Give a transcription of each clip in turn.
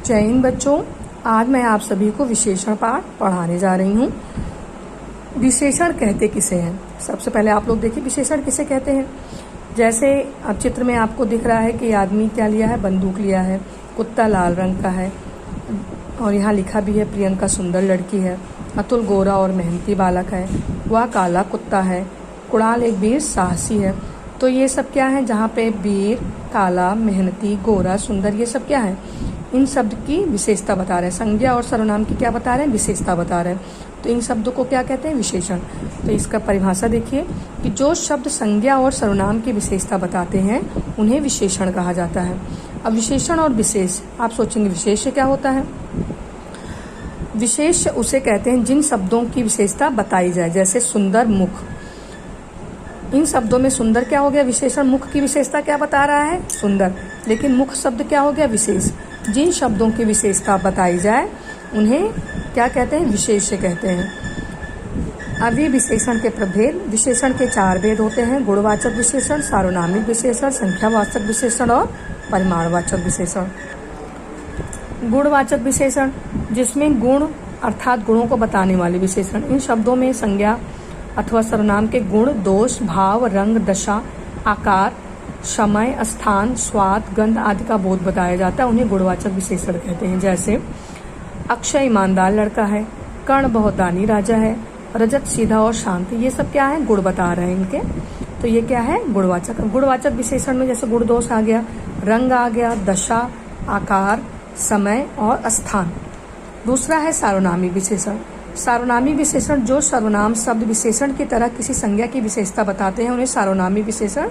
जय हिंद बच्चों, आज मैं आप सभी को विशेषण पाठ पढ़ाने जा रही हूँ। विशेषण कहते किसे हैं? सबसे पहले आप लोग देखिए विशेषण किसे कहते हैं। जैसे अब चित्र में आपको दिख रहा है कि आदमी क्या लिया है, बंदूक लिया है, कुत्ता लाल रंग का है और यहाँ लिखा भी है प्रियंका सुंदर लड़की है, अतुल गोरा और मेहनती बालक है, वह काला कुत्ता है, कुणाल एक वीर साहसी है। तो ये सब क्या है, जहाँ पे वीर, काला, मेहनती, गोरा, सुंदर, ये सब क्या है, इन शब्द की विशेषता बता रहे हैं। संज्ञा और सर्वनाम की क्या बता रहे हैं, विशेषता बता रहे हैं। तो इन शब्दों को क्या कहते हैं, विशेषण। तो इसका परिभाषा देखिए कि जो शब्द संज्ञा और सर्वनाम की विशेषता बताते हैं उन्हें विशेषण कहा जाता है। अब विशेषण और विशेष, आप सोचेंगे विशेष क्या होता है। विशेष उसे कहते हैं जिन शब्दों की विशेषता बताई जाए, जैसे सुंदर, मुख। इन शब्दों में सुंदर क्या हो गया, विशेषण। मुख की विशेषता क्या बता रहा है, सुंदर, लेकिन मुख शब्द क्या हो गया, विशेष। जिन शब्दों की विशेषता बताई जाए उन्हें क्या कहते हैं, विशेष कहते हैं। अब ये विशेषण के प्रभेद, विशेषण के 4 भेद होते हैं: गुणवाचक विशेषण, सार्वनामिक विशेषण, संख्यावाचक विशेषण और परिमाणवाचक विशेषण। गुणवाचक विशेषण, जिसमें गुण अर्थात गुणों को बताने वाले विशेषण। इन शब्दों में संज्ञा अथवा सर्वनाम के गुण, दोष, भाव, रंग, दशा, आकार, समय, स्थान, स्वाद, गंध आदि का बोध बताया जाता है, उन्हें गुणवाचक विशेषण कहते हैं। जैसे अक्षय ईमानदार लड़का है, कर्ण बहुत दानी राजा है, रजत सीधा और शांत, ये सब क्या है, गुण बता रहे हैं इनके। तो ये क्या है, गुणवाचक। गुणवाचक विशेषण में जैसे गुण, दोष आ गया, रंग आ गया, दशा, आकार, समय और स्थान। दूसरा है सार्वनामिक विशेषण। सार्वनामिक विशेषण जो सर्वनाम शब्द विशेषण की तरह किसी संज्ञा की विशेषता बताते हैं उन्हें सार्वनामिक विशेषण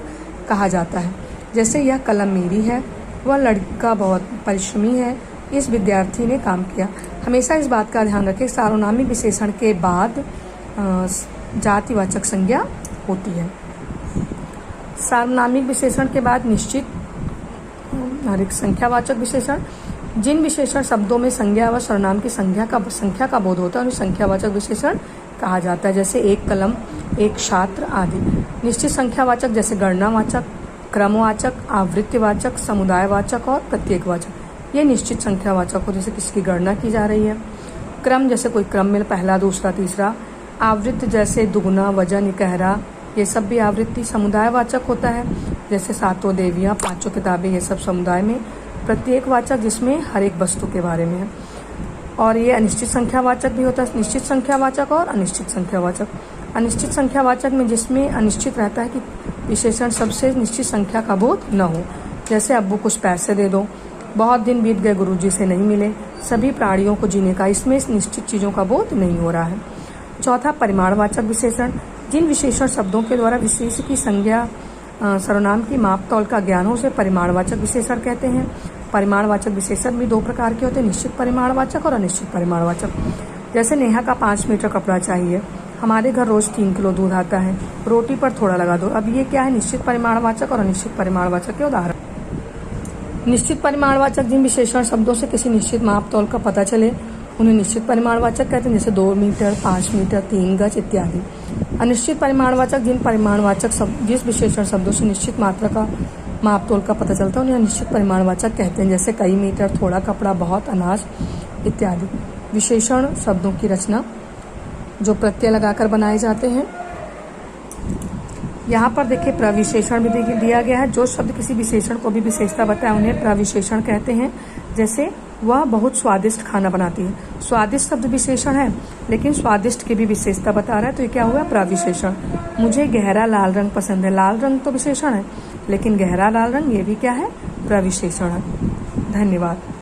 कहा जाता है। जैसे यह कलम मेरी है, वह लड़का बहुत परिश्रमी है, इस विद्यार्थी ने काम किया। हमेशा इस बात का ध्यान रखें, सार्वनामिक विशेषण के बाद जातिवाचक संज्ञा होती है। सार्वनामिक विशेषण के बाद निश्चित संख्यावाचक विशेषण। जिन विशेषण शब्दों में संज्ञा व सर्वनाम की संख्या का बोध होता है उन्हें संख्यावाचक विशेषण कहा जाता है। जैसे एक कलम, एक छात्र आदि। निश्चित संख्यावाचक जैसे गणनावाचक, क्रमवाचक, आवृत्तिवाचक, समुदायवाचक और प्रत्येकवाचक। ये निश्चित संख्यावाचक हो, जैसे किसकी गणना की जा रही है। क्रम जैसे कोई क्रम में पहला, दूसरा, तीसरा। आवृत्ति जैसे दुगुना, वजन, इकहरा, ये सब भी आवृत्ति। समुदायवाचक होता है जैसे सातों देवियाँ, 5 किताबें, ये सब समुदाय में। प्रत्येकवाचक जिसमें हर एक वस्तु के बारे में है। और ये अनिश्चित संख्यावाचक भी होता है, निश्चित संख्यावाचक और अनिश्चित संख्यावाचक। अनिश्चित संख्यावाचक में जिसमें अनिश्चित रहता है कि विशेषण सबसे निश्चित संख्या का बोध न हो। जैसे अब्बू कुछ पैसे दे दो, बहुत दिन बीत गए गुरुजी से नहीं मिले, सभी प्राणियों को जीने का, इसमें निश्चित चीज़ों का बोध नहीं हो रहा है। चौथा परिमाणवाचक विशेषण, जिन विशेषण शब्दों के द्वारा विशेष की संज्ञा सर्वनाम की माप तौल का ज्ञान हो उसे परिमाणवाचक विशेषण कहते हैं। परिमाणवाचक विशेषण भी 2 प्रकार के होते हैं, निश्चित परिमाणवाचक और अनिश्चित परिमाणवाचक। जैसे नेहा का 5 मीटर कपड़ा चाहिए, हमारे घर रोज 3 किलो दूध आता है, रोटी पर थोड़ा लगा दो। अब ये क्या है, निश्चित परिमाणवाचक और अनिश्चित परिमाणवाचक के उदाहरण। निश्चित परिमाणवाचक, जिन विशेषण शब्दों से किसी निश्चित माप तौल का पता चले उन्हें निश्चित परिमाणवाचक कहते हैं, जैसे 2 मीटर, 5 मीटर, 3 गज इत्यादि। अनिश्चित परिमाणवाचक, जिस विशेषण शब्दों से निश्चित मात्रा का माप तोल का पता चलता है उन्हें अनिश्चित परिमाणवाचक कहते हैं, जैसे कई मीटर, थोड़ा कपड़ा, बहुत अनाज इत्यादि। विशेषण शब्दों की रचना जो प्रत्यय लगाकर बनाए जाते हैं। यहाँ पर देखिए प्रविशेषण भी दिया गया है। जो शब्द किसी विशेषण को भी विशेषता बताए उन्हें प्रविशेषण कहते हैं। जैसे वह बहुत स्वादिष्ट खाना बनाती है, स्वादिष्ट शब्द विशेषण है लेकिन स्वादिष्ट की भी विशेषता बता रहा है, तो ये क्या हुआ, प्रविशेषण। मुझे गहरा लाल रंग पसंद है, लाल रंग तो विशेषण है लेकिन गहरा लाल रंग ये भी क्या है, प्रविशेषण है। धन्यवाद।